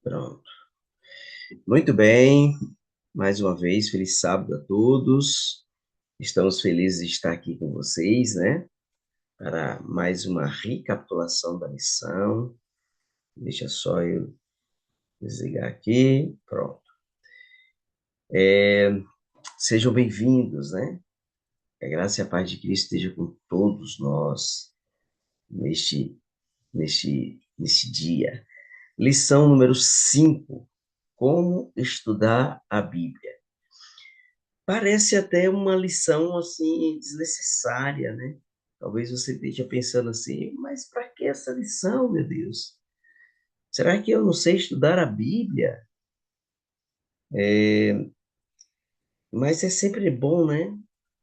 Pronto. Muito bem. Mais uma vez, feliz sábado a todos. Estamos felizes de estar aqui com vocês, né? Para mais uma recapitulação da lição. Deixa só eu desligar aqui. Pronto. Sejam bem-vindos, né? Que a graça e a paz de Cristo esteja com todos nós neste, neste dia. Lição número 5. Como estudar a Bíblia. Parece até uma lição assim desnecessária, né? Talvez você esteja pensando assim, mas para que essa lição, meu Deus? Será que eu não sei estudar a Bíblia? Mas é sempre bom, né?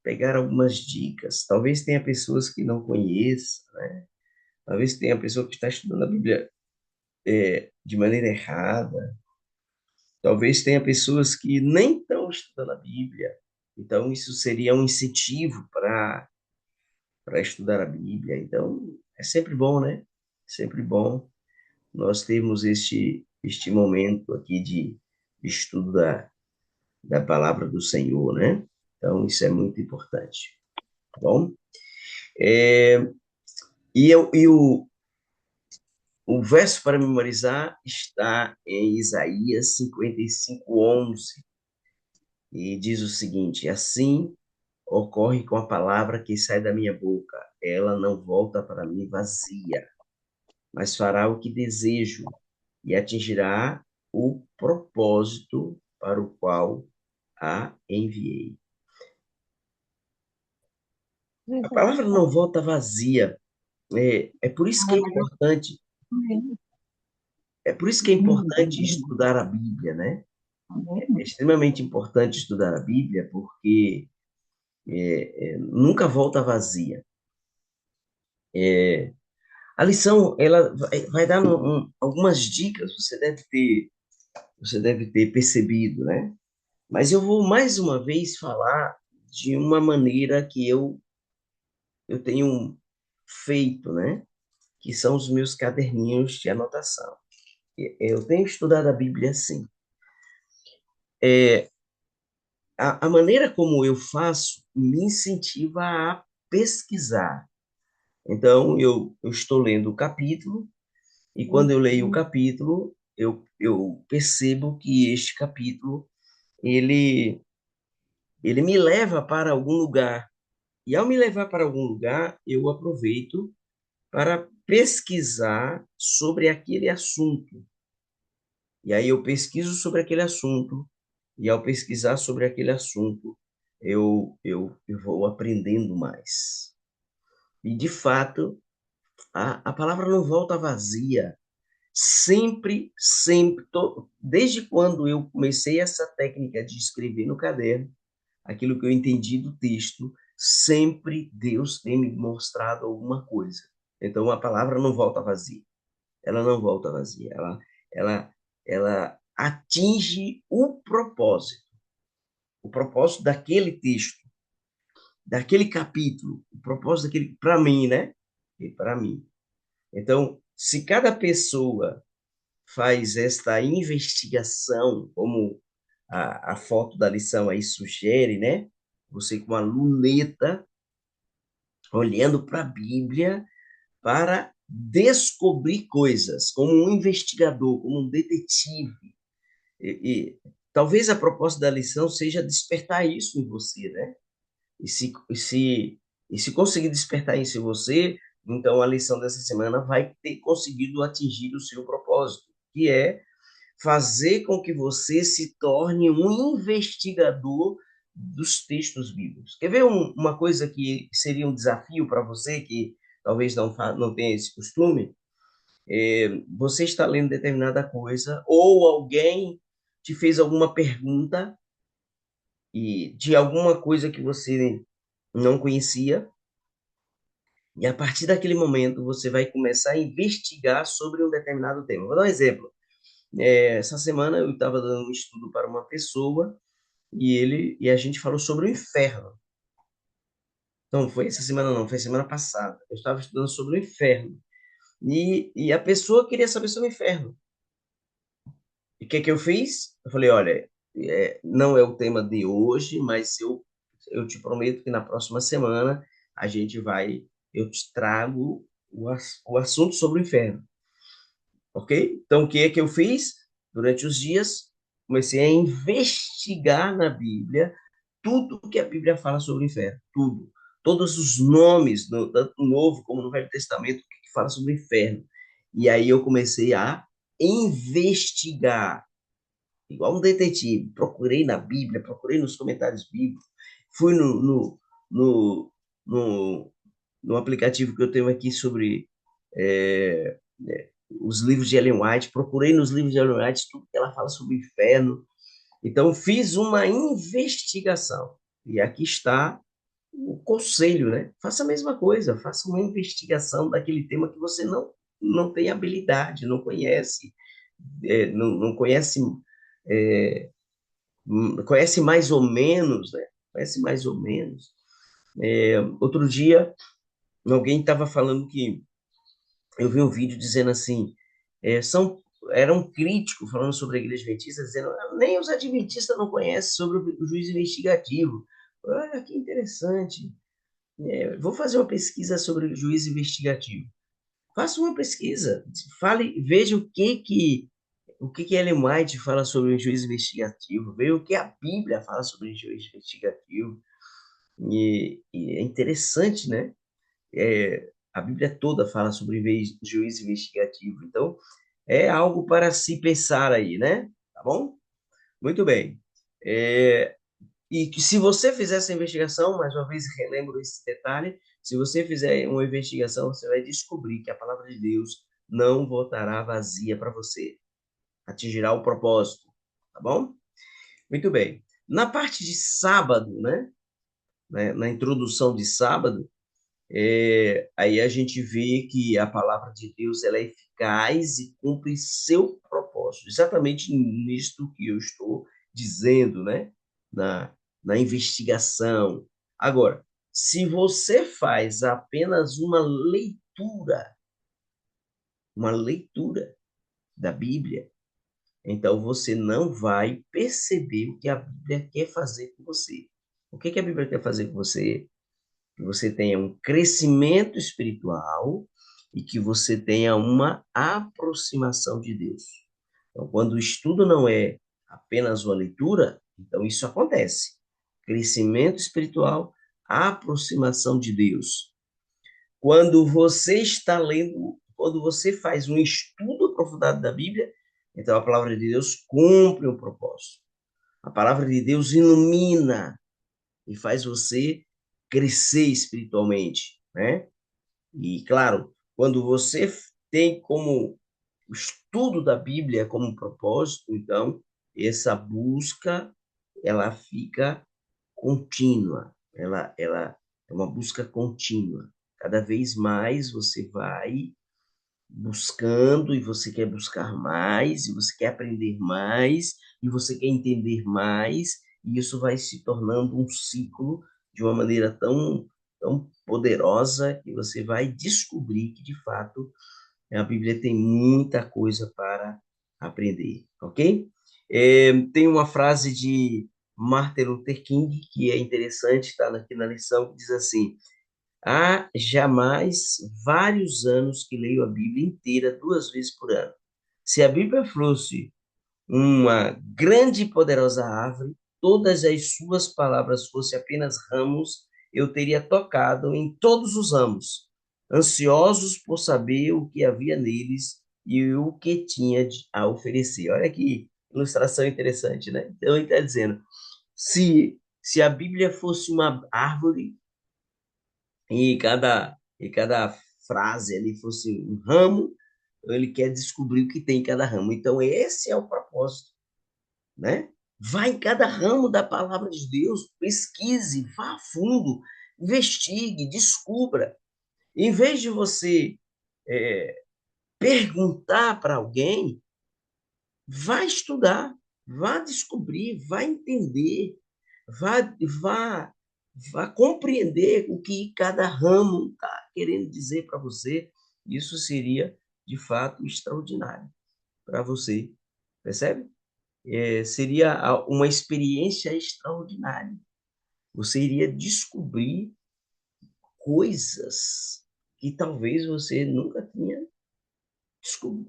Pegar algumas dicas. Talvez tenha pessoas que não conheçam, né? Talvez tenha pessoa que está estudando a Bíblia de maneira errada. Talvez tenha pessoas que nem estão estudando a Bíblia. Então, isso seria um incentivo para estudar a Bíblia. Então, é sempre bom, né? Sempre bom nós termos este momento aqui de estudo da palavra do Senhor, né? Então, isso é muito importante, tá bom? É, o verso para memorizar está em Isaías 55:11 e diz o seguinte: Assim ocorre com a palavra que sai da minha boca, ela não volta para mim vazia, mas fará o que desejo e atingirá o propósito para o qual a enviei. A Verdade. palavra não volta vazia. É por isso que é importante, é por isso que é importante estudar a Bíblia, né? É extremamente importante estudar a Bíblia porque nunca volta vazia. A lição ela vai dar algumas dicas, você deve ter percebido, né? Mas eu vou mais uma vez falar de uma maneira que eu tenho feito, né? Que são os meus caderninhos de anotação. Eu tenho estudado a Bíblia assim. A maneira como eu faço me incentiva a pesquisar. Então, eu estou lendo o capítulo, e quando eu leio o capítulo, eu percebo que este capítulo, ele, ele me leva para algum lugar. E ao me levar para algum lugar, eu aproveito para pesquisar sobre aquele assunto. E aí eu pesquiso sobre aquele assunto, e ao pesquisar sobre aquele assunto, eu vou aprendendo mais. E, de fato, a palavra não volta vazia. Sempre, sempre, desde quando eu comecei essa técnica de escrever no caderno, aquilo que eu entendi do texto, sempre Deus tem me mostrado alguma coisa. Então a palavra não volta vazia. Ela não volta vazia. Ela, ela atinge o propósito daquele texto, daquele capítulo, o propósito daquele, para mim, né? Para mim. Então, se cada pessoa faz esta investigação, como a foto da lição aí sugere, né? Você com uma luneta olhando para a Bíblia para descobrir coisas, como um investigador, como um detetive. E talvez a proposta da lição seja despertar isso em você, né? E se conseguir despertar isso em você, então a lição dessa semana vai ter conseguido atingir o seu propósito, que é fazer com que você se torne um investigador dos textos bíblicos. Quer ver uma coisa que seria um desafio para você, que talvez não tenha esse costume? Você está lendo determinada coisa, ou alguém te fez alguma pergunta e de alguma coisa que você não conhecia, e a partir daquele momento você vai começar a investigar sobre um determinado tema. Vou dar um exemplo. Essa semana eu estava dando um estudo para uma pessoa e a gente falou sobre o inferno. Não, foi essa semana não, foi semana passada. Eu estava estudando sobre o inferno. E a pessoa queria saber sobre o inferno. E o que que eu fiz? Eu falei, olha, não é o tema de hoje, mas eu te prometo que na próxima semana a gente vai, eu te trago o assunto sobre o inferno, ok? Então, o que é que eu fiz? Durante os dias, comecei a investigar na Bíblia tudo que a Bíblia fala sobre o inferno, tudo. Todos os nomes, tanto no Novo como no Velho Testamento, que fala sobre o inferno. E aí eu comecei a investigar, igual um detetive. Procurei na Bíblia, procurei nos comentários bíblicos, fui no, no, no aplicativo que eu tenho aqui sobre é, os livros de Ellen White, procurei nos livros de Ellen White tudo que ela fala sobre o inferno. Então, fiz uma investigação. E aqui está o conselho, né? Faça a mesma coisa, faça uma investigação daquele tema que você não tem habilidade, não conhece, não conhece, é, conhece mais ou menos, né? Conhece mais ou menos. Outro dia, alguém estava falando que eu vi um vídeo dizendo assim, era um crítico falando sobre a igreja adventista, dizendo nem os adventistas não conhecem sobre o juízo investigativo. Olha que interessante. Vou fazer uma pesquisa sobre o juízo investigativo. Faça uma pesquisa, fale, veja o que Ellen White fala sobre o juízo investigativo, veja o que a Bíblia fala sobre o juízo investigativo. E é interessante, né? A Bíblia toda fala sobre juízo investigativo. Então, é algo para se pensar aí, né? Tá bom? Muito bem. E que se você fizer essa investigação, mais uma vez relembro esse detalhe, se você fizer uma investigação, você vai descobrir que a palavra de Deus não voltará vazia para você. Atingirá o propósito, tá bom? Muito bem. Na parte de sábado, né, na introdução de sábado, aí a gente vê que a palavra de Deus ela é eficaz e cumpre seu propósito. Exatamente nisto que eu estou dizendo, né? Na investigação. Agora, se você faz apenas uma leitura da Bíblia, então você não vai perceber o que a Bíblia quer fazer com você. O que que a Bíblia quer fazer com você? Que você tenha um crescimento espiritual e que você tenha uma aproximação de Deus. Então, quando o estudo não é apenas uma leitura, então isso acontece. Crescimento espiritual, aproximação de Deus. Quando você está lendo, quando você faz um estudo aprofundado da Bíblia, então a palavra de Deus cumpre o propósito. A palavra de Deus ilumina e faz você crescer espiritualmente, né? E claro, quando você tem como o estudo da Bíblia como propósito, então essa busca ela fica contínua, ela é uma busca contínua. Cada vez mais você vai buscando e você quer buscar mais, e você quer aprender mais, e você quer entender mais, e isso vai se tornando um ciclo de uma maneira tão poderosa que você vai descobrir que, de fato, a Bíblia tem muita coisa para aprender, ok? Tem uma frase de Martin Luther King que é interessante, está aqui na lição, que diz assim: há jamais vários anos que leio a Bíblia inteira 2 vezes por ano. Se a Bíblia fosse uma grande e poderosa árvore, todas as suas palavras fossem apenas ramos, eu teria tocado em todos os ramos, ansiosos por saber o que havia neles e o que tinha a oferecer. Olha que ilustração interessante, né? Então ele está dizendo, se a Bíblia fosse uma árvore, e cada frase ali fosse um ramo, ele quer descobrir o que tem em cada ramo. Então, esse é o propósito, né? Vá em cada ramo da palavra de Deus, pesquise, vá a fundo, investigue, descubra. Em vez de você é, perguntar para alguém, vá estudar, vá descobrir, vá entender, vá, vá, vá compreender o que cada ramo está querendo dizer para você. Isso seria, de fato, extraordinário para você. percebe? Seria uma experiência extraordinária. Você iria descobrir coisas que talvez você nunca tinha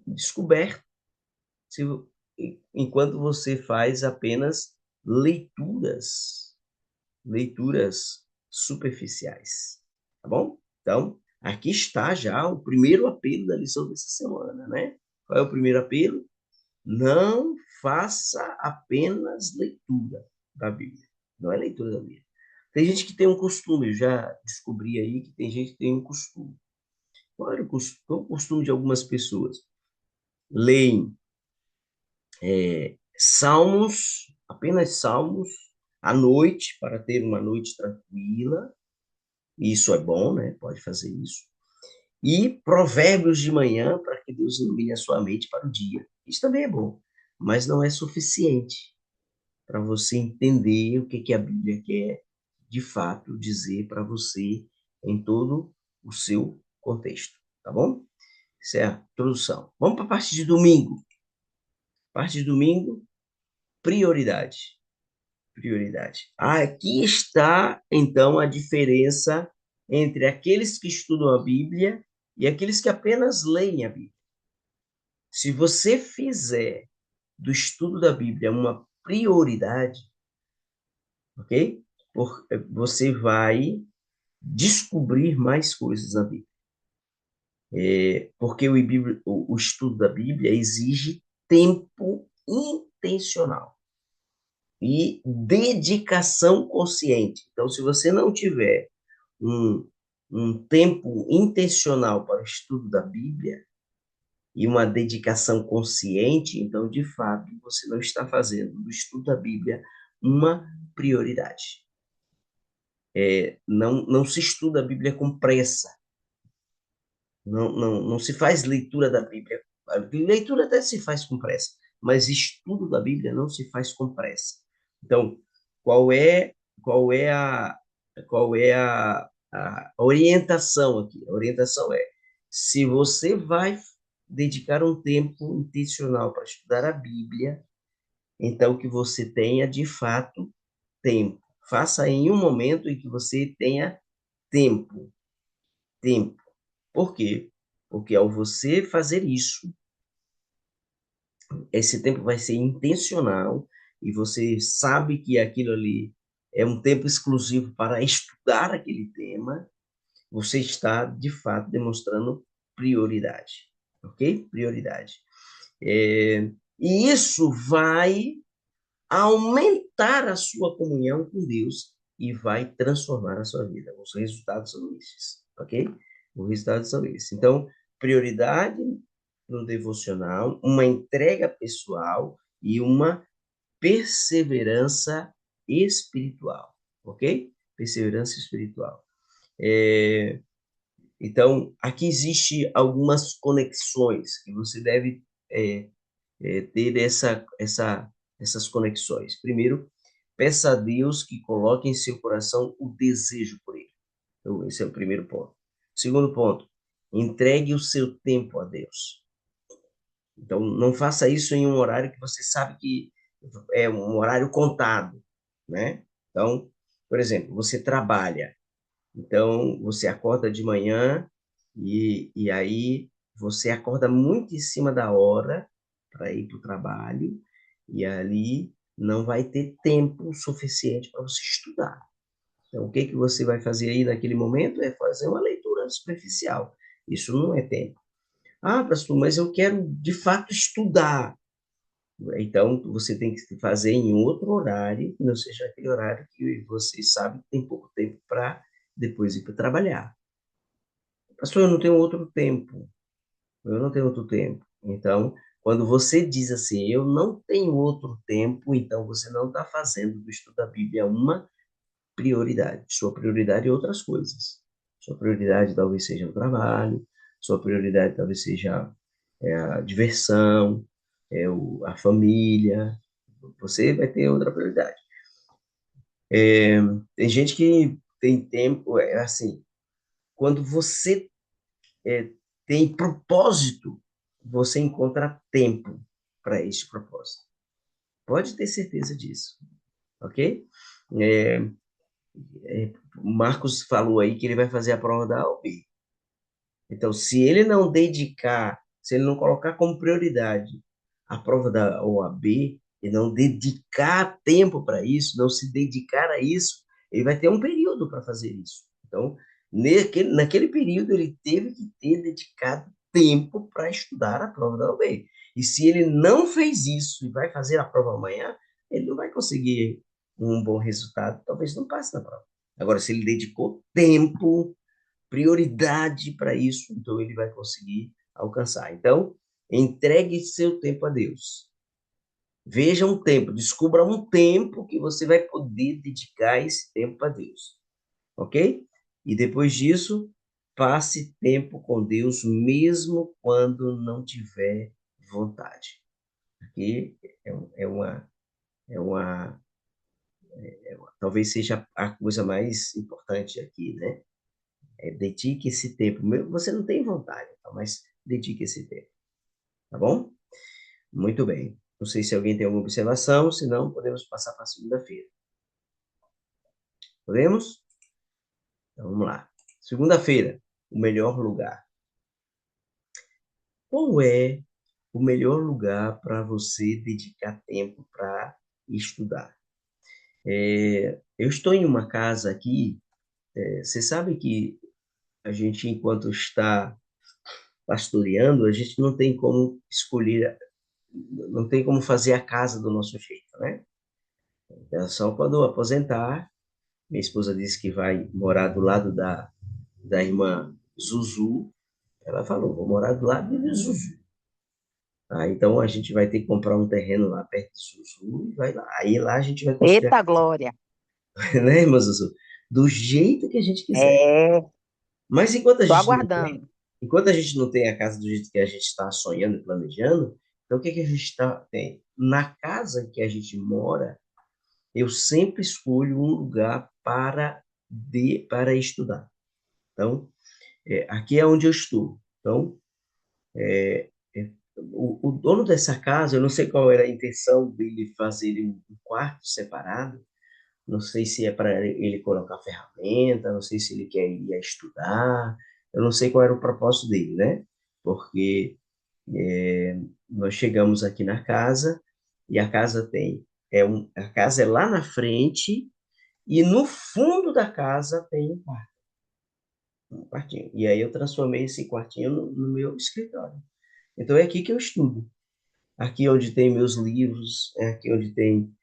descoberto se, enquanto você faz apenas leituras, leituras superficiais, tá bom? Então, aqui está já o primeiro apelo da lição dessa semana, né? Qual é o primeiro apelo? Não faça apenas leitura da Bíblia. Não é leitura da Bíblia. Tem gente que tem um costume, eu já descobri aí que tem gente que tem um costume. Qual é o costume de algumas pessoas? Leem salmos, apenas salmos, à noite, para ter uma noite tranquila. Isso é bom, né? Pode fazer isso. E provérbios de manhã, para que Deus ilumine a sua mente para o dia. Isso também é bom, mas não é suficiente para você entender o que, que a Bíblia quer, de fato, dizer para você em todo o seu contexto, tá bom? Isso é a introdução. Vamos para a parte de domingo. Parte de domingo, prioridade. Prioridade. Aqui está, então, a diferença entre aqueles que estudam a Bíblia e aqueles que apenas leem a Bíblia. Se você fizer do estudo da Bíblia uma prioridade, ok? Você vai descobrir mais coisas na Bíblia. Porque o estudo da Bíblia exige tempo intencional e dedicação consciente. Então, se você não tiver um, um tempo intencional para o estudo da Bíblia e uma dedicação consciente, então, de fato, você não está fazendo do estudo da Bíblia uma prioridade. Não se estuda a Bíblia com pressa. Não se faz leitura da Bíblia. A leitura até se faz com pressa, mas estudo da Bíblia não se faz com pressa. Então, qual é qual é a qual é a orientação aqui? A orientação é: se você vai dedicar um tempo intencional para estudar a Bíblia, então que você tenha de fato tempo. Faça em um momento em que você tenha tempo, tempo. Por quê? Porque ao você fazer isso, esse tempo vai ser intencional e você sabe que aquilo ali é um tempo exclusivo para estudar aquele tema, você está, de fato, demonstrando prioridade, ok? Prioridade. E isso vai aumentar a sua comunhão com Deus e vai transformar a sua vida. Os resultados são esses, ok? Os resultados são esses. Então, prioridade no devocional, uma entrega pessoal e uma perseverança espiritual, ok? Perseverança espiritual. Então, aqui existe algumas conexões que você deve ter essas conexões. Primeiro, peça a Deus que coloque em seu coração o desejo por ele. Então, esse é o primeiro ponto. Segundo ponto, entregue o seu tempo a Deus. Então, não faça isso em um horário que você sabe que é um horário contado, né? Então, por exemplo, você trabalha, então você acorda de manhã e aí você acorda muito em cima da hora para ir para o trabalho e ali não vai ter tempo suficiente para você estudar. Então, o que que você vai fazer aí naquele momento é fazer uma leitura superficial. Isso não é tempo. Ah, pastor, mas eu quero de fato estudar. Então, você tem que fazer em outro horário, que não seja aquele horário que você sabe que tem pouco tempo para depois ir para trabalhar. Pastor, eu não tenho outro tempo. Eu não tenho outro tempo. Então, quando você diz assim, eu não tenho outro tempo, então você não está fazendo do estudo da Bíblia uma prioridade. Sua prioridade é outras coisas. Sua prioridade talvez seja o trabalho, sua prioridade talvez seja a diversão, a família. Você vai ter outra prioridade. Tem gente que tem tempo, é assim, quando você é, tem propósito, você encontra tempo. para este propósito. Pode ter certeza disso, ok? É, Marcos falou aí que ele vai fazer a prova da OAB. Então, se ele não dedicar, se ele não colocar como prioridade a prova da OAB e não dedicar tempo para isso, não se dedicar a isso, ele vai ter um período para fazer isso. Então, naquele período, ele teve que ter dedicado tempo para estudar a prova da OAB. E se ele não fez isso e vai fazer a prova amanhã, ele não vai conseguir um bom resultado, talvez não passe na prova. Agora, se ele dedicou tempo, prioridade para isso, então ele vai conseguir alcançar. Então, entregue seu tempo a Deus. Veja um tempo, descubra um tempo que você vai poder dedicar esse tempo a Deus, ok? E depois disso, passe tempo com Deus, mesmo quando não tiver vontade. Aqui é uma, é uma, talvez seja a coisa mais importante aqui, né? Dedique esse tempo. Você não tem vontade, então, mas dedique esse tempo, tá bom? Muito bem. Não sei se alguém tem alguma observação, se não, podemos passar para segunda-feira. Podemos? Então, vamos lá. Segunda-feira, o melhor lugar. Qual é o melhor lugar para você dedicar tempo para estudar? Eu estou em uma casa aqui, você sabe que a gente, enquanto está pastoreando, a gente não tem como escolher, não tem como fazer a casa do nosso jeito, né? É só quando eu aposentar. Minha esposa disse que vai morar do lado da irmã Zuzu. Ela falou, vou morar do lado de Zuzu. Então a gente vai ter que comprar um terreno lá perto de Zuzu e vai lá. Aí lá a gente vai construir, Eita, Glória! né, irmã Zuzu? Do jeito que a gente quiser. É, Mas tô aguardando. enquanto a gente não tem a casa do jeito que a gente está sonhando e planejando, então o que a gente tem? Na casa que a gente mora, eu sempre escolho um lugar para estudar. Então, aqui é onde eu estou. Então, o dono dessa casa, eu não sei qual era a intenção dele fazer um quarto separado, não sei se é para ele colocar ferramenta, não sei se ele quer ir a estudar, eu não sei qual era o propósito dele, né? Porque nós chegamos aqui na casa e a casa a casa é lá na frente e no fundo da casa tem um quartinho. E aí eu transformei esse quartinho no meu escritório. Então é aqui que eu estudo. Aqui onde tem meus livros, é aqui onde tem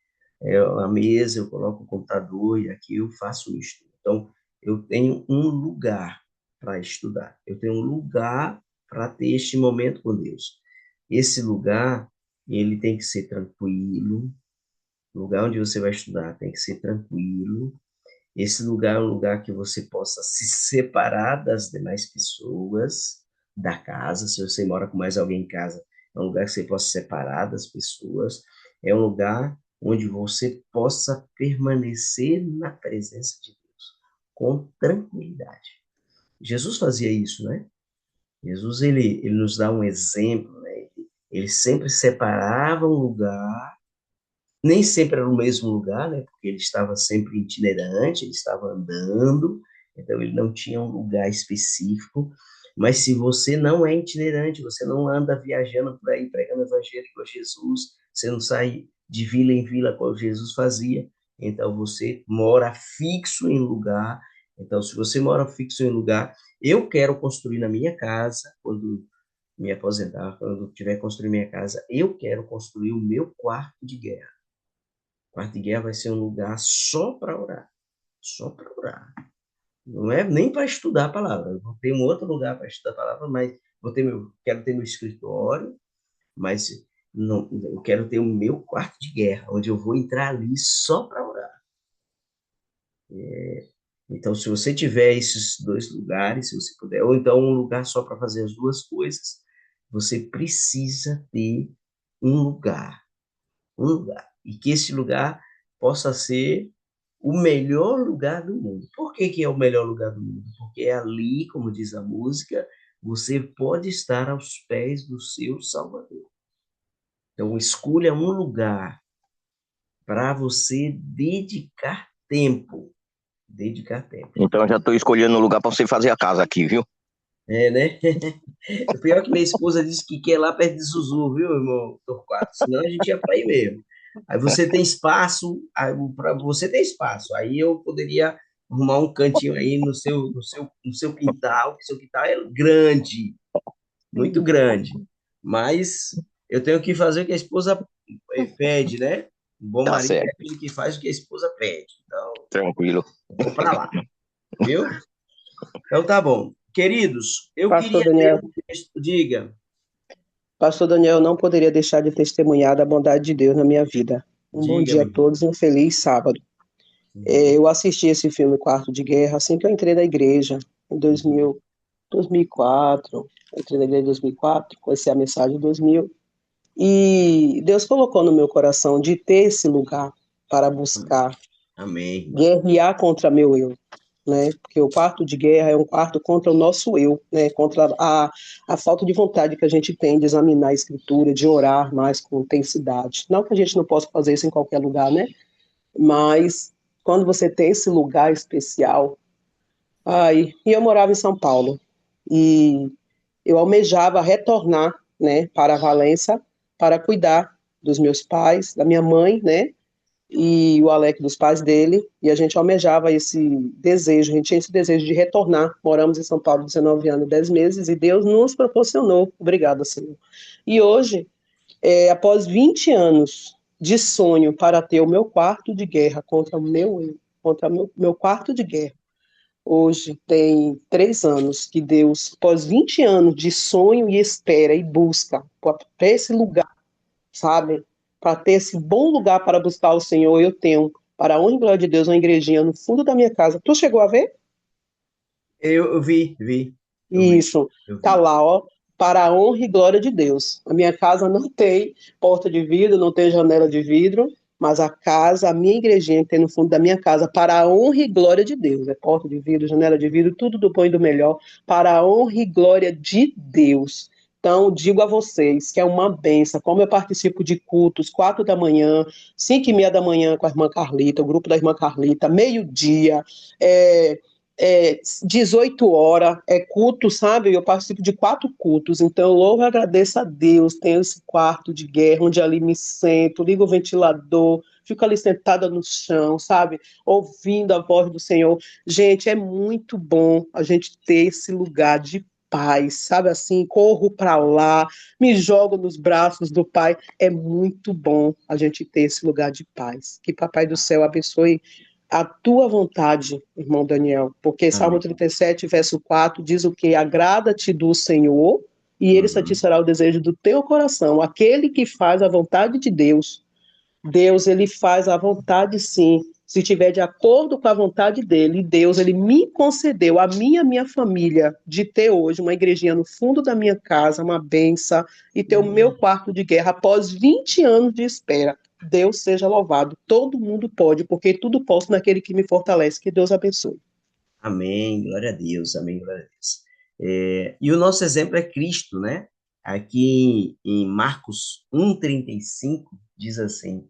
a mesa, eu coloco o computador e aqui eu faço o estudo. Então eu tenho um lugar para estudar. Eu tenho um lugar para ter este momento com Deus. Esse lugar, ele tem que ser tranquilo. O lugar onde você vai estudar tem que ser tranquilo. Esse lugar é um lugar que você possa se separar das demais pessoas da casa. Se você mora com mais alguém em casa, é um lugar que você possa se separar das pessoas. É um lugar onde você possa permanecer na presença de Deus com tranquilidade. Jesus fazia isso, né? Jesus ele nos dá um exemplo, né? Ele sempre separava um lugar, nem sempre era no mesmo lugar, né? Porque ele estava sempre itinerante, ele estava andando, então ele não tinha um lugar específico. Mas se você não é itinerante, você não anda viajando por aí pregando o evangelho com Jesus, você não sai de vila em vila como Jesus fazia, então você mora fixo em lugar. Então, se você mora fixo em lugar, eu quero construir na minha casa, quando me aposentar, quando tiver construir minha casa, eu quero construir o meu quarto de guerra. Quarto de guerra vai ser um lugar só para orar. Só para orar. Não é nem para estudar a palavra. Eu vou ter um outro lugar para estudar a palavra, mas quero ter meu escritório, mas não, eu quero ter o meu quarto de guerra, onde eu vou entrar ali só para orar. Então, se você tiver esses dois lugares, se você puder, ou então um lugar só para fazer as duas coisas, você precisa ter um lugar, um lugar. E que esse lugar possa ser o melhor lugar do mundo. Por que que é o melhor lugar do mundo? Porque é ali, como diz a música, você pode estar aos pés do seu Salvador. Então, escolha um lugar para você dedicar tempo. Dedicar tempo. Então já estou escolhendo um lugar para você fazer a casa aqui, viu? É, né? O pior é que minha esposa disse que quer lá perto de Zuzu, viu, irmão Torquato? Senão a gente ia para aí mesmo. Aí você tem espaço, para você tem espaço. Aí eu poderia arrumar um cantinho aí no seu quintal, que seu quintal é grande, muito grande. Mas eu tenho que fazer o que a esposa pede, né? Um bom Tá marido é certo, aquele que faz o que a esposa pede. Então, tranquilo. vou para lá, viu? Então tá bom. Queridos, eu Pastor queria ler Daniel, um texto. Diga, Pastor Daniel, eu não poderia deixar de testemunhar da bondade de Deus na minha vida. Um bom diga, dia meu a irmão. todos e um feliz sábado. Uhum, Eu assisti esse filme Quarto de Guerra assim que eu entrei na igreja, em uhum, 2004. Eu entrei na igreja em 2004, conheci a mensagem em 2000. E Deus colocou no meu coração de ter esse lugar para amém. buscar Amém, irmã. guerrear contra meu eu, né? Porque o quarto de guerra é um quarto contra o nosso eu, né? Contra a falta de vontade que a gente tem de examinar a escritura, de orar mais com intensidade. Não que a gente não possa fazer isso em qualquer lugar, né? Mas quando você tem esse lugar especial, e eu morava em São Paulo e eu almejava retornar, né, para Valença para cuidar dos meus pais, da minha mãe, né, e o Alec dos pais dele, e a gente almejava esse desejo, a gente tinha esse desejo de retornar. Moramos em São Paulo 19 anos, 10 meses, e Deus nos proporcionou. Obrigada, Senhor. E hoje, após 20 anos de sonho para ter o meu quarto de guerra contra o meu eu, contra o meu quarto de guerra, hoje tem 3 anos que Deus, após 20 anos de sonho e espera e busca para esse lugar, sabe? Para ter esse bom lugar para buscar o Senhor, eu tenho, para a honra e glória de Deus, uma igrejinha no fundo da minha casa. Tu chegou a ver? Eu vi, Isso, eu tá vi. lá, ó. Para a honra e glória de Deus. A minha casa não tem porta de vidro, não tem janela de vidro, mas a casa, a minha igrejinha que tem no fundo da minha casa, para a honra e glória de Deus. É porta de vidro, janela de vidro, tudo do bom e do melhor, para a honra e glória de Deus. Então, digo a vocês que é uma benção, como eu participo de cultos, 4 da manhã, 5h30 da manhã com a irmã Carlita, o grupo da irmã Carlita, meio-dia, é, 18 horas, é culto, sabe? Eu participo de 4 cultos, então eu louvo e agradeço a Deus. Tenho esse quarto de guerra, onde ali me sento, ligo o ventilador, fico ali sentada no chão, sabe? Ouvindo a voz do Senhor. Gente, é muito bom a gente ter esse lugar de paz, sabe assim? Corro para lá, me jogo nos braços do Pai. É muito bom a gente ter esse lugar de paz. Que Papai do céu abençoe a tua vontade, irmão Daniel, porque Salmo Amém. 37, verso 4 diz o que? Agrada-te do Senhor e ele Uhum. satisfará o desejo do teu coração. Aquele que faz a vontade de Deus, Deus, ele faz a vontade sim, se estiver de acordo com a vontade dele. Deus, ele me concedeu, a minha família, de ter hoje uma igrejinha no fundo da minha casa, uma benção, e ter o meu quarto de guerra após 20 anos de espera. Deus seja louvado. Todo mundo pode, porque tudo posso naquele que me fortalece. Que Deus abençoe. Amém, glória a Deus, amém, glória a Deus. E o nosso exemplo é Cristo, né? Aqui em Marcos 1,35 diz assim: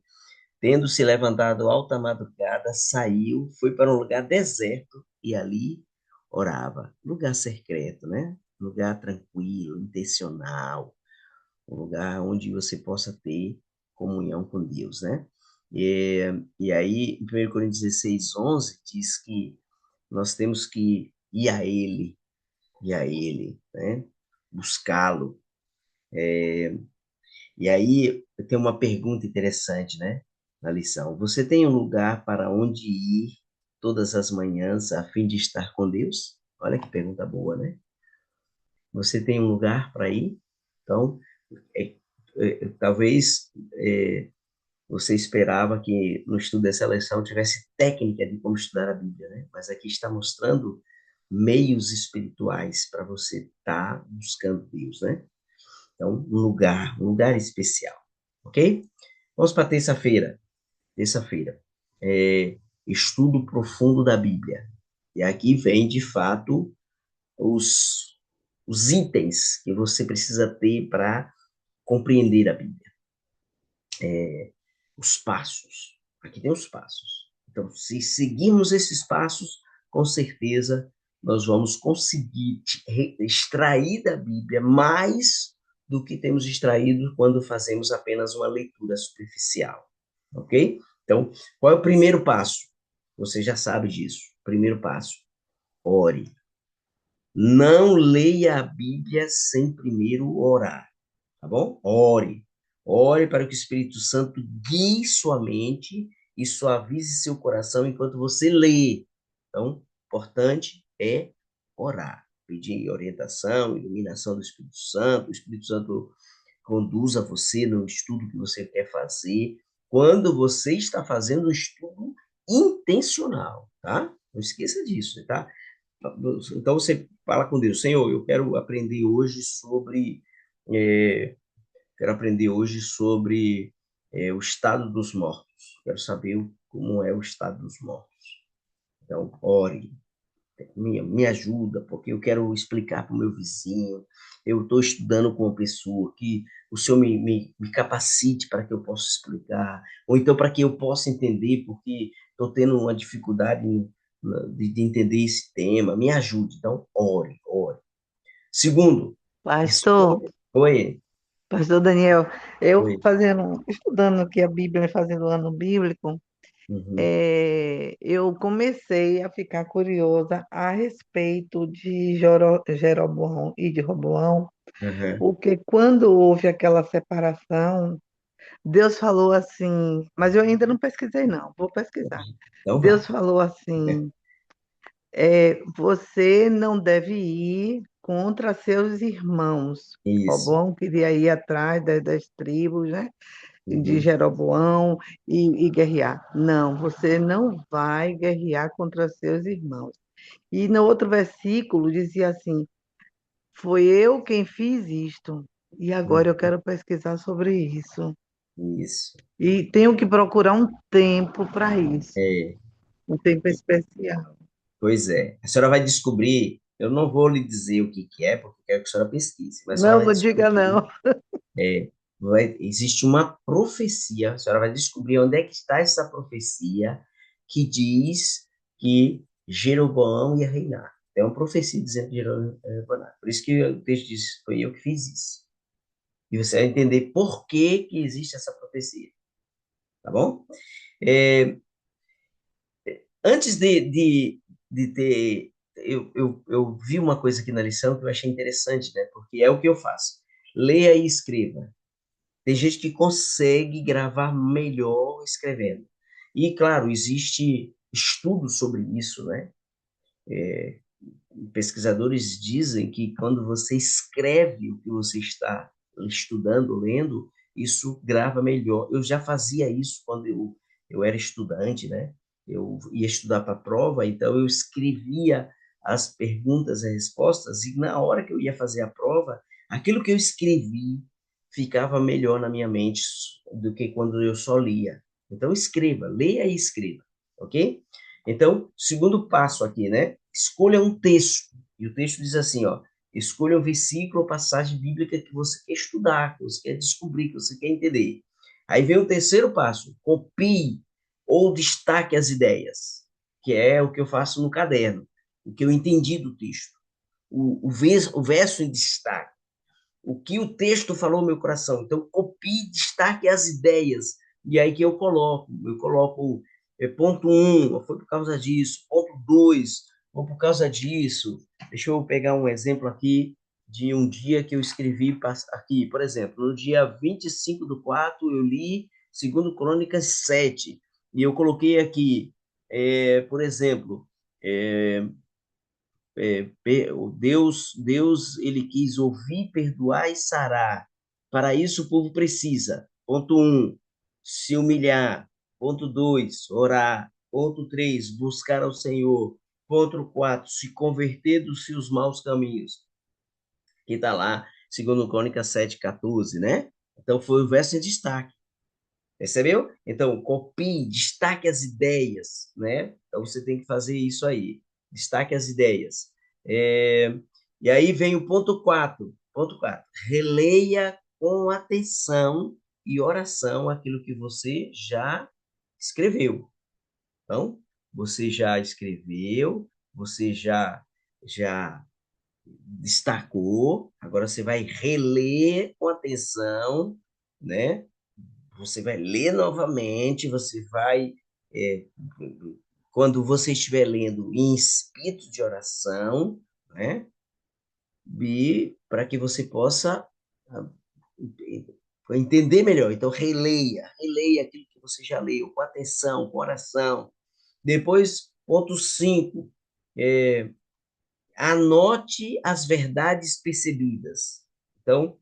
tendo se levantado alta madrugada, saiu, foi para um lugar deserto e ali orava. Lugar secreto, né? Lugar tranquilo, intencional, um lugar onde você possa ter comunhão com Deus, né? E, e aí, em 1 Coríntios 16:11 diz que nós temos que ir a Ele, né? Buscá-lo. E aí, tem uma pergunta interessante, né? Na lição. Você tem um lugar para onde ir todas as manhãs a fim de estar com Deus? Olha que pergunta boa, né? Você tem um lugar para ir? Então, é, talvez você esperava que no estudo dessa lição tivesse técnica de como estudar a Bíblia, né? Mas aqui está mostrando meios espirituais para você estar buscando Deus, né? Então, um lugar especial, ok? Vamos para terça-feira. Terça-feira. É, estudo profundo da Bíblia. E aqui vem, de fato, os itens que você precisa ter para compreender a Bíblia. os passos. Aqui tem os passos. Então, se seguirmos esses passos, com certeza nós vamos conseguir extrair da Bíblia mais do que temos extraído quando fazemos apenas uma leitura superficial. Ok? Então, qual é o primeiro passo? Você já sabe disso. Primeiro passo: ore. Não leia a Bíblia sem primeiro orar, tá bom? Ore. Ore para que o Espírito Santo guie sua mente e suavize seu coração enquanto você lê. Então, importante é orar, pedir orientação, iluminação do Espírito Santo. O Espírito Santo conduza você no estudo que você quer fazer, quando você está fazendo um estudo intencional, tá? Não esqueça disso, tá? Então você fala com Deus: Senhor, eu quero aprender hoje sobre é, o estado dos mortos. Quero saber como é o estado dos mortos. Então, ore, me ajuda, porque eu quero explicar para o meu vizinho. Eu estou estudando com uma pessoa que o Senhor me capacite para que eu possa explicar, ou então para que eu possa entender, porque estou tendo uma dificuldade de entender esse tema. Me ajude. Então, ore, ore. Segundo, Pastor, escolha. Oi, Pastor Daniel, eu oi. estudando aqui a Bíblia, fazendo o ano bíblico, Uhum, eu comecei a ficar curiosa a respeito de Jeroboão e de Roboão, uhum. porque quando houve aquela separação, Deus falou assim, mas eu ainda não pesquisei, não, vou pesquisar. Então, Deus vá. falou assim, você não deve ir contra seus irmãos. Isso. Roboão queria ir atrás das tribos, né? De Uhum, Jeroboão e guerrear. Não, você não vai guerrear contra seus irmãos. E no outro versículo dizia assim: foi eu quem fiz isto, e agora eu uhum. quero pesquisar sobre isso. Isso. E tenho que procurar um tempo para isso, É, um tempo especial. pois é. A senhora vai descobrir, eu não vou lhe dizer o que que é, porque eu quero que a senhora pesquise, mas a senhora Não, vai não diga descobrir. não. Existe uma profecia, a senhora vai descobrir onde é que está essa profecia que diz que Jeroboão ia reinar. É uma profecia dizendo que Jeroboão ia reinar. Por isso que o texto diz, foi eu que fiz isso. E você vai entender por que que existe essa profecia, tá bom? É, antes de ter. Eu vi uma coisa aqui na lição que eu achei interessante, né? Porque é o que eu faço. Leia e escreva. Tem gente que consegue gravar melhor escrevendo. E, claro, existe estudo sobre isso, né? Pesquisadores dizem que quando você escreve o que você está estudando, lendo, isso grava melhor. Eu já fazia isso quando eu era estudante, né? Eu ia estudar para a prova, então eu escrevia as perguntas e respostas, e na hora que eu ia fazer a prova, aquilo que eu escrevi ficava melhor na minha mente do que quando eu só lia. Então, escreva, leia e escreva, ok? Então, segundo passo aqui, né? Escolha um texto. E o texto diz assim, ó: escolha um versículo ou passagem bíblica que você quer estudar, que você quer descobrir, que você quer entender. Aí vem o terceiro passo: copie ou destaque as ideias, que é o que eu faço no caderno, o que eu entendi do texto. O verso em destaque, o que o texto falou no meu coração. Então, copie, destaque as ideias. E aí que eu coloco ponto um, foi por causa disso, ponto 2, foi por causa disso. Deixa eu pegar um exemplo aqui de um dia que eu escrevi aqui, por exemplo, no dia 25/4, eu li 2 Crônicas 7, e eu coloquei aqui, por exemplo, é, o Deus, ele quis ouvir, perdoar e sarar. Para isso, o povo precisa: ponto um, se humilhar. Ponto 2, orar. Ponto 3, buscar ao Senhor. Ponto 4, se converter dos seus maus caminhos. Que está lá, segundo Crônicas 7:14, né? Então, foi o verso em destaque. Percebeu? Então, copie, destaque as ideias, né? Então, você tem que fazer isso aí. Destaque as ideias. É, E aí vem o ponto 4. Ponto 4. Releia com atenção e oração aquilo que você já escreveu. Então, você já escreveu, você já destacou, agora você vai reler com atenção, né? Você vai ler novamente, você vai, é, quando você estiver lendo em espírito de oração, né? E para que você possa ah, entender melhor. Então, releia aquilo que você já leu, com atenção, com oração. Depois, ponto 5, anote as verdades percebidas. Então,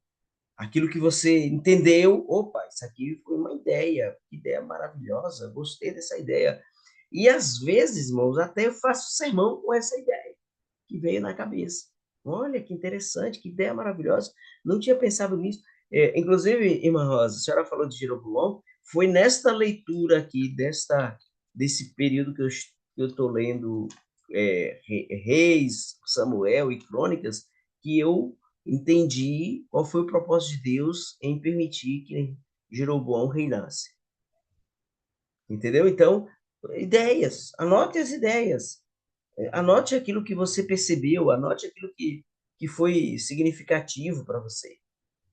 aquilo que você entendeu, opa, isso aqui foi uma ideia, que ideia maravilhosa, gostei dessa ideia. E às vezes, irmãos, até eu faço sermão com essa ideia que veio na cabeça. Olha que interessante, que ideia maravilhosa. Não tinha pensado nisso. Inclusive, irmã Rosa, a senhora falou de Jeroboão, foi nesta leitura aqui, desse período que eu estou lendo Reis, Samuel e Crônicas, que eu entendi qual foi o propósito de Deus em permitir que Jeroboão reinasse. Entendeu? Então, ideias, anote as ideias. Anote aquilo que você percebeu, anote aquilo que foi significativo para você.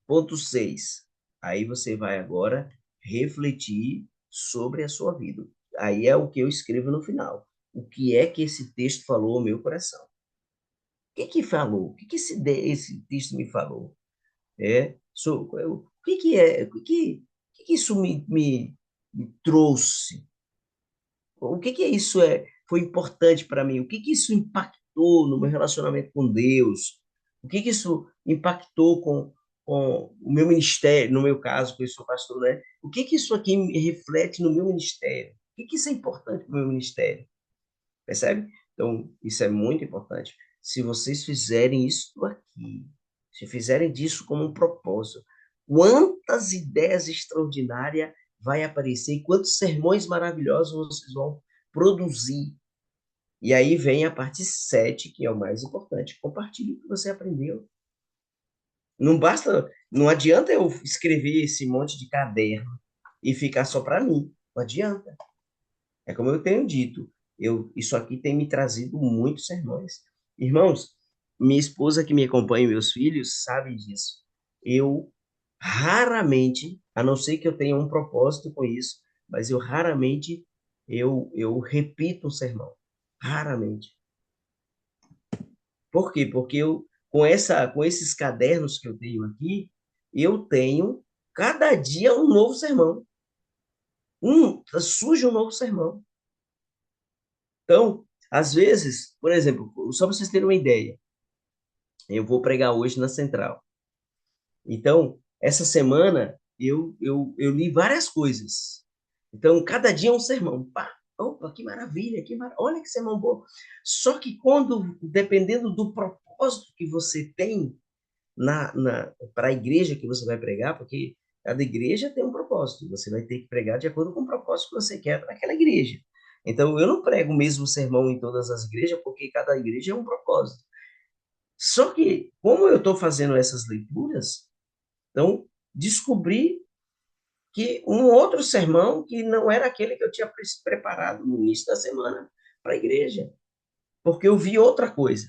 Ponto 6. Aí você vai agora refletir sobre a sua vida. Aí é o que eu escrevo no final. O que é que esse texto falou ao meu coração? O que falou? O que esse texto me falou? O que é? O que isso me trouxe? O que isso foi importante para mim? O que isso impactou no meu relacionamento com Deus? O que isso impactou com o meu ministério, no meu caso, que eu sou pastor, né? O que isso aqui me reflete no meu ministério? O que isso é importante para o meu ministério? Percebe? Então, isso é muito importante. Se vocês fizerem isso aqui, se fizerem disso como um propósito, quantas ideias extraordinárias vai aparecer e quantos sermões maravilhosos vocês vão produzir. E aí vem a parte 7, que é o mais importante. Compartilhe o que você aprendeu. Não basta, não adianta eu escrever esse monte de caderno e ficar só para mim. Não adianta. É como eu tenho dito, isso aqui tem me trazido muitos sermões. Irmãos, minha esposa que me acompanha e meus filhos sabem disso. Eu raramente, a não ser que eu tenha um propósito com isso, mas eu raramente eu repito um sermão. Raramente. Por quê? Porque com esses cadernos que eu tenho aqui, eu tenho cada dia um novo sermão. Surge um novo sermão. Então, às vezes, por exemplo, só para vocês terem uma ideia, eu vou pregar hoje na Central. Então, essa semana eu li várias coisas. Então, cada dia é um sermão. Pá, opa, que maravilha, olha que sermão bom. Só que dependendo do propósito que você tem para a igreja que você vai pregar, porque cada igreja tem um propósito, você vai ter que pregar de acordo com o propósito que você quer para aquela igreja. Então, eu não prego o mesmo sermão em todas as igrejas, porque cada igreja é um propósito. Só que, como eu estou fazendo essas leituras, então, descobri que um outro sermão que não era aquele que eu tinha preparado no início da semana para a igreja, porque eu vi outra coisa.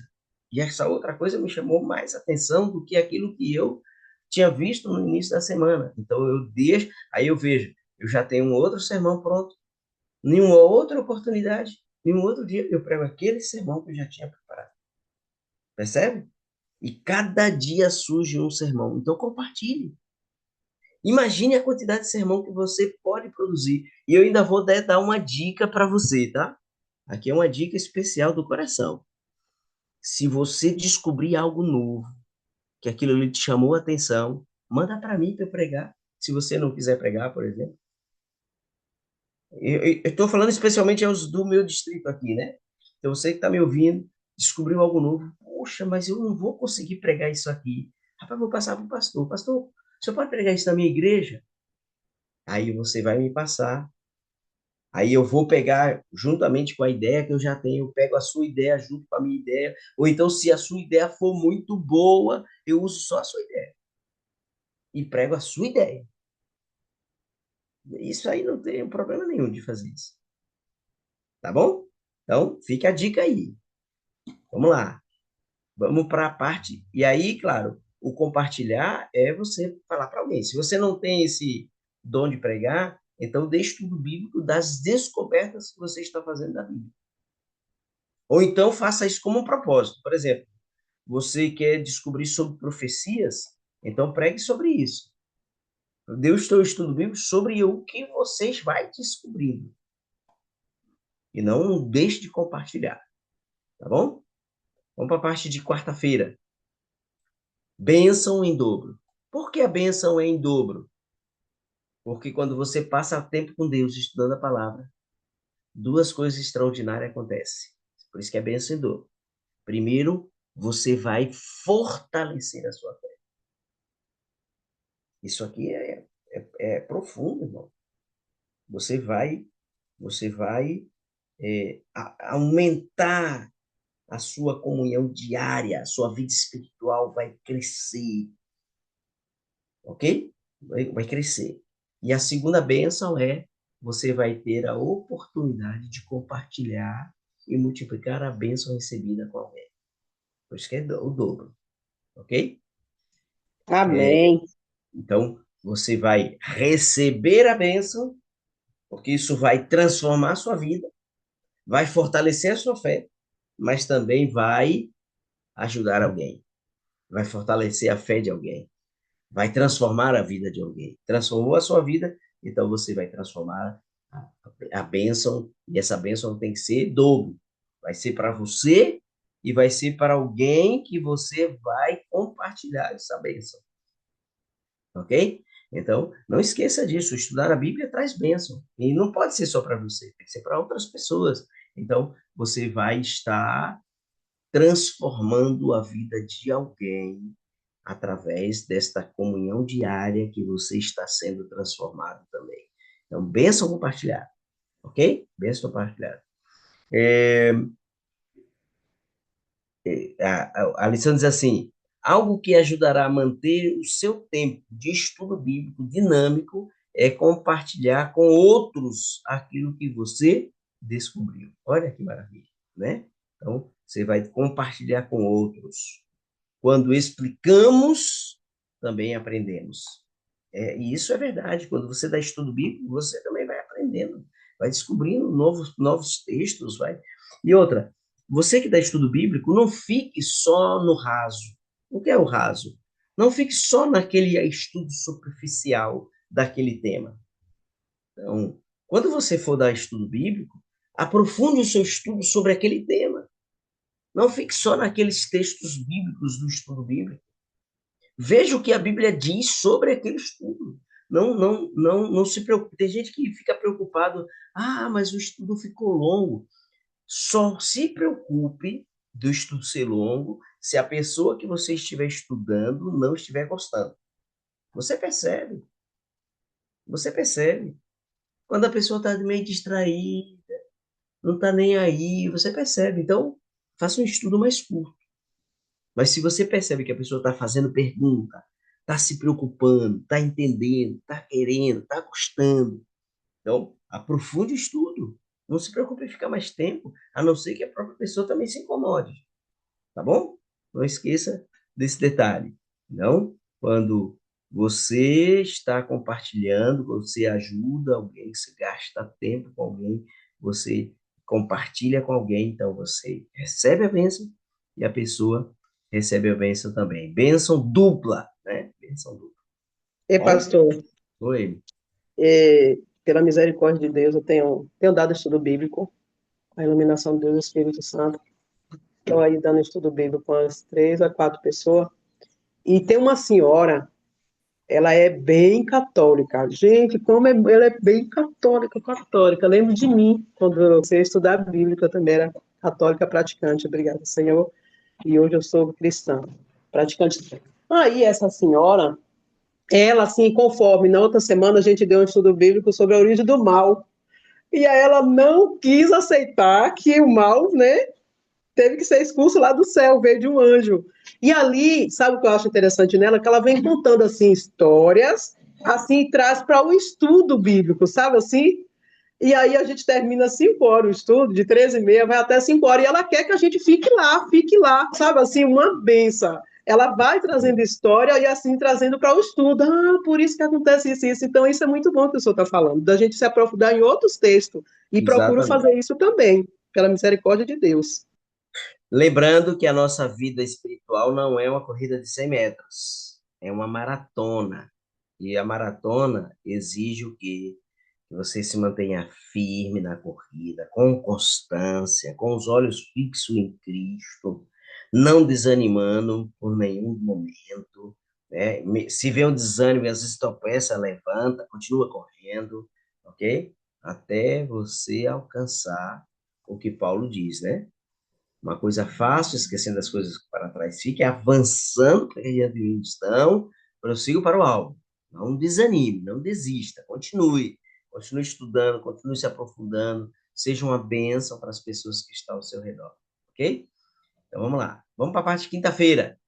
E essa outra coisa me chamou mais atenção do que aquilo que eu tinha visto no início da semana. Então, aí eu vejo, eu já tenho um outro sermão pronto, nenhuma outra oportunidade, nenhum outro dia eu prego aquele sermão que eu já tinha preparado. Percebe? E cada dia surge um sermão. Então, compartilhe. Imagine a quantidade de sermão que você pode produzir. E eu ainda vou dar uma dica para você, tá? Aqui é uma dica especial do coração. Se você descobrir algo novo, que aquilo ali te chamou a atenção, manda para mim para eu pregar. Se você não quiser pregar, por exemplo. Eu estou falando especialmente aos do meu distrito aqui, né? Então você que está me ouvindo, descobriu algo novo. Poxa, mas eu não vou conseguir pregar isso aqui. Rapaz, vou passar para o pastor. Pastor, o senhor pode pregar isso na minha igreja? Aí você vai me passar. Aí eu vou pegar, juntamente com a ideia que eu já tenho, eu pego a sua ideia junto com a minha ideia. Ou então, se a sua ideia for muito boa, eu uso só a sua ideia. E prego a sua ideia. Isso aí não tem problema nenhum de fazer isso. Tá bom? Então, fica a dica aí. Vamos lá. Vamos para a parte. E aí, claro, o compartilhar é você falar para alguém. Se você não tem esse dom de pregar, então dê estudo bíblico das descobertas que você está fazendo da Bíblia. Ou então faça isso como um propósito. Por exemplo, você quer descobrir sobre profecias, então pregue sobre isso. Dê o seu estudo bíblico sobre o que vocês vai descobrindo. E não deixe de compartilhar. Tá bom? Vamos para a parte de quarta-feira. Bênção em dobro. Por que a bênção é em dobro? Porque quando você passa tempo com Deus estudando a palavra, duas coisas extraordinárias acontecem. Por isso que é bênção em dobro. Primeiro, você vai fortalecer a sua fé. Isso aqui é profundo, irmão. Você vai aumentar a sua comunhão diária, a sua vida espiritual vai crescer, ok? Vai crescer. E a segunda bênção é você vai ter a oportunidade de compartilhar e multiplicar a bênção recebida com alguém. Por isso que é o dobro, ok? Amém. Então, você vai receber a bênção, porque isso vai transformar a sua vida, vai fortalecer a sua fé, mas também vai ajudar alguém, vai fortalecer a fé de alguém, vai transformar a vida de alguém. Transformou a sua vida, então você vai transformar a bênção, e essa bênção tem que ser dobro. Vai ser para você e vai ser para alguém que você vai compartilhar essa bênção. Ok? Então, não esqueça disso. Estudar a Bíblia traz bênção. E não pode ser só para você, tem que ser para outras pessoas. Então, você vai estar transformando a vida de alguém através desta comunhão diária que você está sendo transformado também. Então, bênção compartilhada, ok? Bênção compartilhada. A lição diz assim: algo que ajudará a manter o seu tempo de estudo bíblico dinâmico é compartilhar com outros aquilo que você descobriu. Olha que maravilha, né? Então, você vai compartilhar com outros. Quando explicamos, também aprendemos. E isso é verdade. Quando você dá estudo bíblico, você também vai aprendendo, vai descobrindo novos textos, vai. E outra, você que dá estudo bíblico, não fique só no raso. O que é o raso? Não fique só naquele estudo superficial daquele tema. Então, quando você for dar estudo bíblico, aprofunde o seu estudo sobre aquele tema. Não fique só naqueles textos bíblicos do estudo bíblico. Veja o que a Bíblia diz sobre aquele estudo. Não se preocupe. Tem gente que fica preocupado. Ah, mas o estudo ficou longo. Só se preocupe do estudo ser longo se a pessoa que você estiver estudando não estiver gostando. Você percebe. Você percebe. Quando a pessoa está meio distraída, não está nem aí, você percebe. Então, faça um estudo mais curto. Mas se você percebe que a pessoa está fazendo pergunta, está se preocupando, está entendendo, está querendo, está gostando, então aprofunde o estudo. Não se preocupe em ficar mais tempo, a não ser que a própria pessoa também se incomode. Tá bom? Não esqueça desse detalhe. Não? Quando você está compartilhando, você ajuda alguém, você gasta tempo com alguém, você compartilha com alguém, então você recebe a bênção e a pessoa recebe a bênção também. Bênção dupla, né? Bênção dupla. E Bom? pastor, Oi. pela misericórdia de Deus, eu tenho dado estudo bíblico, a iluminação de Deus e do Espírito Santo. Estou aí dando estudo bíblico com as 3 a 4 pessoas. E tem uma senhora, ela é bem católica. Gente, ela é bem católica, católica. Lembro de mim, quando eu fui estudar a Bíblia, eu também era católica praticante, obrigada, Senhor. E hoje eu sou cristã, praticante. Aí essa senhora, ela, assim, conforme na outra semana a gente deu um estudo bíblico sobre a origem do mal. E aí ela não quis aceitar que o mal, né, teve que ser expulso lá do céu, veio de um anjo. E ali, sabe o que eu acho interessante nela? Que ela vem contando, assim, histórias assim, traz para o estudo bíblico, sabe assim? E aí a gente termina 5 horas o estudo, de 13h30, vai até 5 horas, e ela quer que a gente fique lá, sabe assim, uma benção. Ela vai trazendo história e assim trazendo para o estudo. Ah, por isso que acontece isso, isso. Então, isso é muito bom que o senhor está falando, da gente se aprofundar em outros textos. E procuro Exatamente. fazer isso também, pela misericórdia de Deus. Lembrando que a nossa vida espiritual não é uma corrida de 100 metros, é uma maratona. E a maratona exige o quê? Que você se mantenha firme na corrida, com constância, com os olhos fixos em Cristo, não desanimando por nenhum momento, né? Se vê um desânimo, às vezes tropeça, levanta, continua correndo, ok? Até você alcançar o que Paulo diz, né? Uma coisa fácil, esquecendo as coisas que para trás fique, avançando para que adiante estão, prossiga para o alvo. Não desanime, não desista, continue. Continue estudando, continue se aprofundando, seja uma bênção para as pessoas que estão ao seu redor, ok? Então vamos lá. Vamos para a parte de quinta-feira.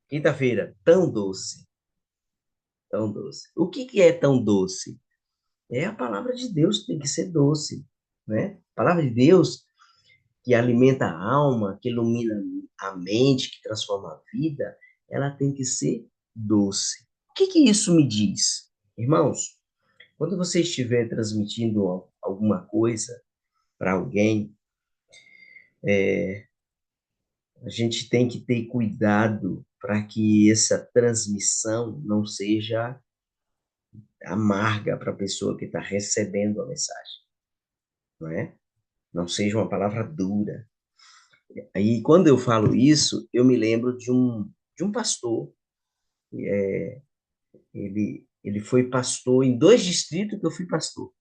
Quinta-feira, tão doce, tão doce. O que que é tão doce? É a palavra de Deus que tem que ser doce, né? A palavra de Deus que alimenta a alma, que ilumina a mente, que transforma a vida, ela tem que ser doce. O que que isso me diz? Irmãos, quando você estiver transmitindo alguma coisa para alguém, a gente tem que ter cuidado para que essa transmissão não seja amarga para a pessoa que está recebendo a mensagem, não é? Não seja uma palavra dura. Aí, quando eu falo isso, eu me lembro de um pastor. Ele foi pastor em 2 distritos que eu fui pastor.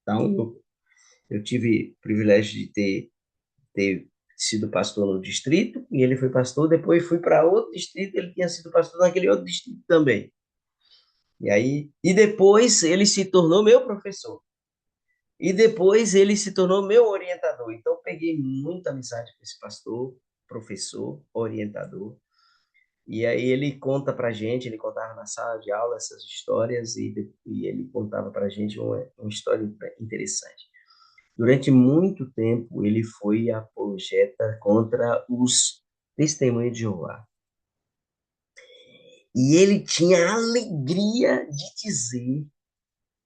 Então, eu tive o privilégio de ter sido pastor no distrito, e ele foi pastor, depois fui para outro distrito, ele tinha sido pastor naquele outro distrito também. E depois ele se tornou meu professor. E depois ele se tornou meu orientador. Então, eu peguei muita amizade com esse pastor, professor, orientador. E aí ele conta pra gente, ele contava na sala de aula essas histórias e ele contava pra gente uma história interessante. Durante muito tempo ele foi apologeta contra os testemunhos de Jeová. E ele tinha a alegria de dizer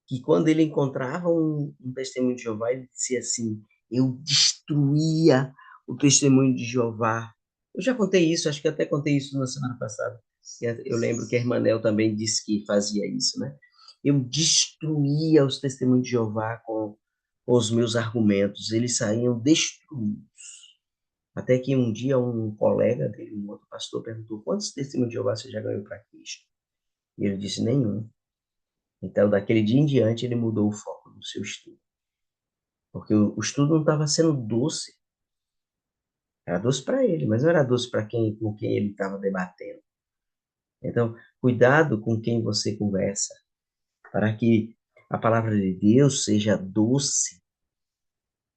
que quando ele encontrava um testemunho de Jeová, ele dizia assim: eu destruía o testemunho de Jeová. Eu já contei isso, acho que até contei isso na semana passada. Eu lembro que a irmã Nel também disse que fazia isso, né? Eu destruía os testemunhos de Jeová com os meus argumentos, eles saíam destruídos. Até que um dia um colega dele, um outro pastor, perguntou: quantos testemunhos de Jeová você já ganhou para Cristo? E ele disse: nenhum. Então, daquele dia em diante, ele mudou o foco do seu estudo. Porque o estudo não estava sendo doce. Era doce para ele, mas não era doce para com quem ele estava debatendo. Então, cuidado com quem você conversa, para que a palavra de Deus seja doce,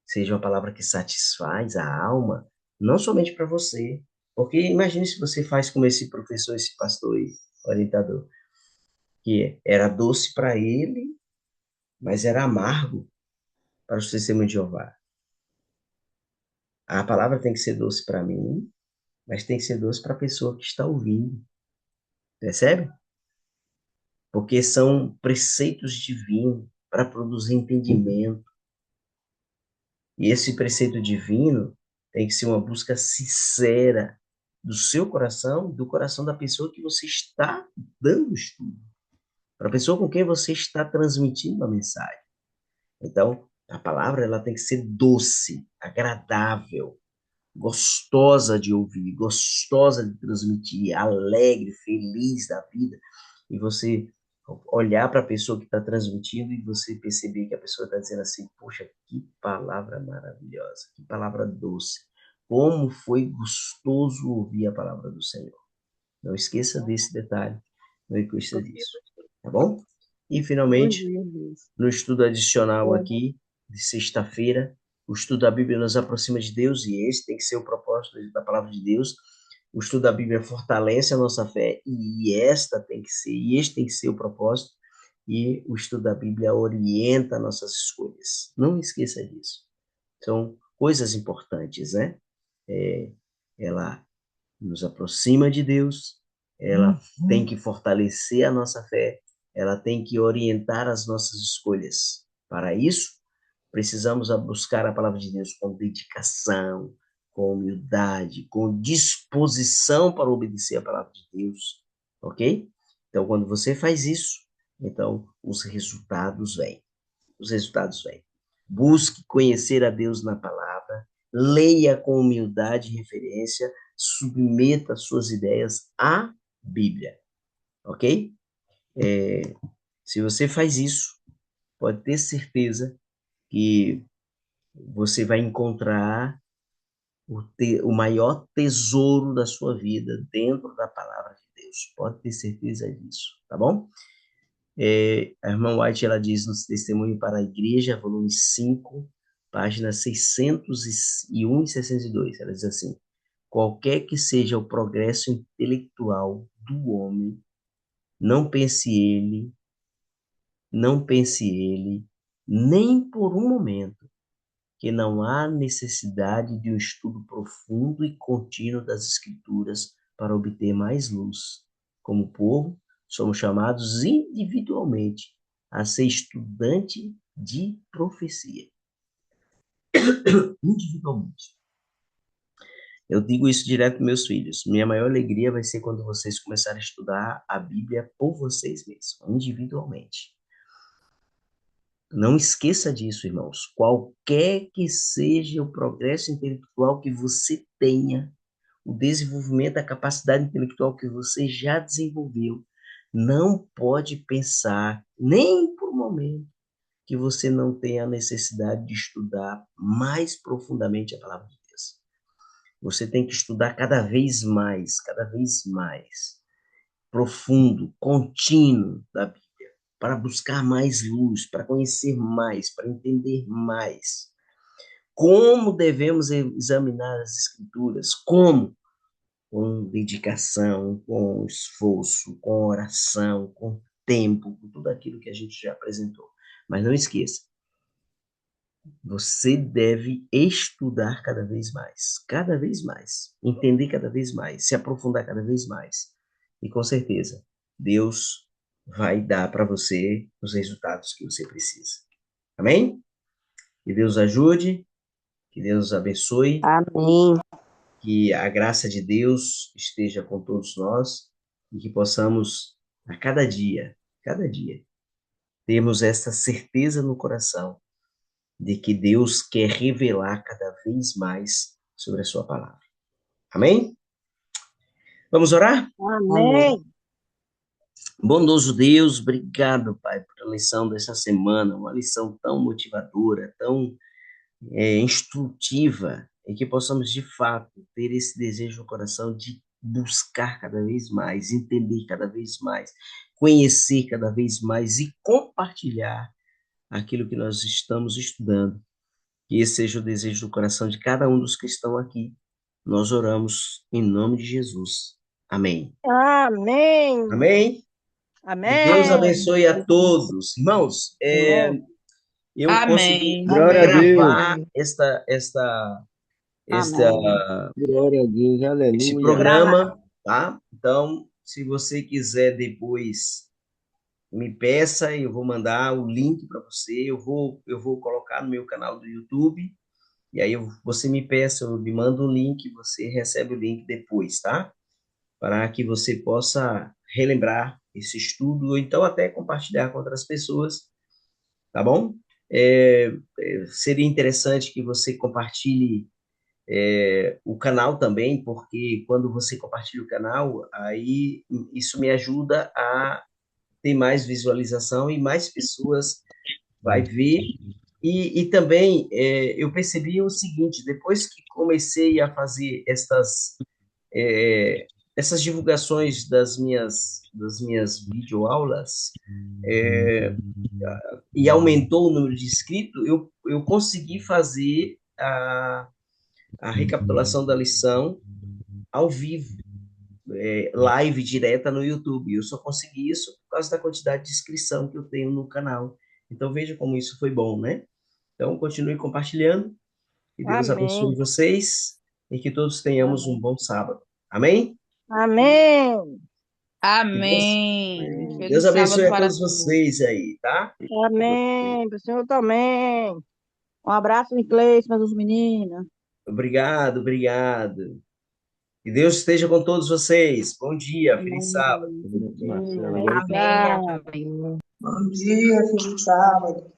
seja uma palavra que satisfaz a alma, não somente para você. Porque imagine se você faz como esse professor, esse pastor e orientador, que era doce para ele, mas era amargo para os testemunhos de Jeová. A palavra tem que ser doce para mim, mas tem que ser doce para a pessoa que está ouvindo. Percebe? Porque são preceitos divinos para produzir entendimento. E esse preceito divino tem que ser uma busca sincera do seu coração, do coração da pessoa que você está dando estudo, para a pessoa com quem você está transmitindo a mensagem. Então, a palavra ela tem que ser doce, agradável, gostosa de ouvir, gostosa de transmitir, alegre, feliz da vida. E você olhar para a pessoa que está transmitindo e você perceber que a pessoa está dizendo assim: poxa, que palavra maravilhosa, que palavra doce. Como foi gostoso ouvir a palavra do Senhor. Não esqueça desse detalhe, não esqueça disso. Tá bom? E, Bom finalmente, dia, Deus. no estudo adicional aqui, de sexta-feira, o estudo da Bíblia nos aproxima de Deus, e esse tem que ser o propósito da palavra de Deus. O estudo da Bíblia fortalece a nossa fé e este tem que ser o propósito. E o estudo da Bíblia orienta nossas escolhas. Não esqueça disso. São coisas importantes, né? Ela nos aproxima de Deus, ela tem que fortalecer a nossa fé, ela tem que orientar as nossas escolhas. Para isso, precisamos buscar a palavra de Deus com dedicação, com humildade, com disposição para obedecer a palavra de Deus, ok? Então, quando você faz isso, então os resultados vêm. Os resultados vêm. Busque conhecer a Deus na palavra, leia com humildade e referência, submeta suas ideias à Bíblia, ok? Se você faz isso, pode ter certeza que você vai encontrar o maior tesouro da sua vida dentro da palavra de Deus. Pode ter certeza disso, tá bom? A irmã White, ela diz no Testemunho para a Igreja, volume 5, páginas 601 e 602, ela diz assim: qualquer que seja o progresso intelectual do homem, não pense ele, não pense ele, nem por um momento, que não há necessidade de um estudo profundo e contínuo das Escrituras para obter mais luz. Como povo, somos chamados individualmente a ser estudante de profecia. Individualmente. Eu digo isso direto para meus filhos. Minha maior alegria vai ser quando vocês começarem a estudar a Bíblia por vocês mesmos, individualmente. Não esqueça disso, irmãos. Qualquer que seja o progresso intelectual que você tenha, o desenvolvimento da capacidade intelectual que você já desenvolveu, não pode pensar, nem por um momento, que você não tenha a necessidade de estudar mais profundamente a palavra de Deus. Você tem que estudar cada vez mais, profundo, contínuo da Bíblia, para buscar mais luz, para conhecer mais, para entender mais. Como devemos examinar as Escrituras? Como? Com dedicação, com esforço, com oração, com tempo, com tudo aquilo que a gente já apresentou. Mas não esqueça, você deve estudar cada vez mais, entender cada vez mais, se aprofundar cada vez mais. E com certeza, Deus vai dar para você os resultados que você precisa. Amém? Que Deus ajude, que Deus abençoe, Amém. que a graça de Deus esteja com todos nós e que possamos, a cada dia, termos essa certeza no coração de que Deus quer revelar cada vez mais sobre a sua palavra. Amém? Vamos orar? Amém. Bondoso Deus, obrigado, Pai, pela lição dessa semana, uma lição tão motivadora, tão instrutiva, e que possamos, de fato, ter esse desejo no coração de buscar cada vez mais, entender cada vez mais, conhecer cada vez mais e compartilhar aquilo que nós estamos estudando. Que esse seja o desejo do coração de cada um dos que estão aqui. Nós oramos em nome de Jesus. Amém. Amém. Amém? Que Deus Amém. abençoe a todos. Irmãos, Amém. eu consegui Amém. Glória a Deus. gravar esta, Amém. Glória a Deus. esse Aleluia. programa, tá? Então, se você quiser depois me peça, eu vou mandar o link para você, eu vou colocar no meu canal do YouTube, e aí você me peça, eu me mando o link, você recebe o link depois, tá? Para que você possa relembrar esse estudo, ou então até compartilhar com outras pessoas, tá bom? Seria interessante que você compartilhe o canal também, porque quando você compartilha o canal, aí isso me ajuda a ter mais visualização e mais pessoas vai ver. E também eu percebi o seguinte, depois que comecei a fazer essas divulgações das minhas videoaulas, e aumentou o número de inscritos, eu consegui fazer a recapitulação da lição ao vivo, live direta no YouTube. Eu só consegui isso por causa da quantidade de inscrição que eu tenho no canal. Então veja como isso foi bom, né? Então continue compartilhando, que Deus abençoe Amém. vocês e que todos tenhamos um bom sábado. Amém? Amém. Amém. Deus Feliz sábado abençoe a para todos todos. vocês aí, tá? Amém. Para o senhor também. Um abraço em inglês para os meninos. Obrigado, obrigado. Que Deus esteja com todos vocês. Bom dia, feliz sábado. Amém. Amém. Tchau. Amém. Bom dia, feliz sábado.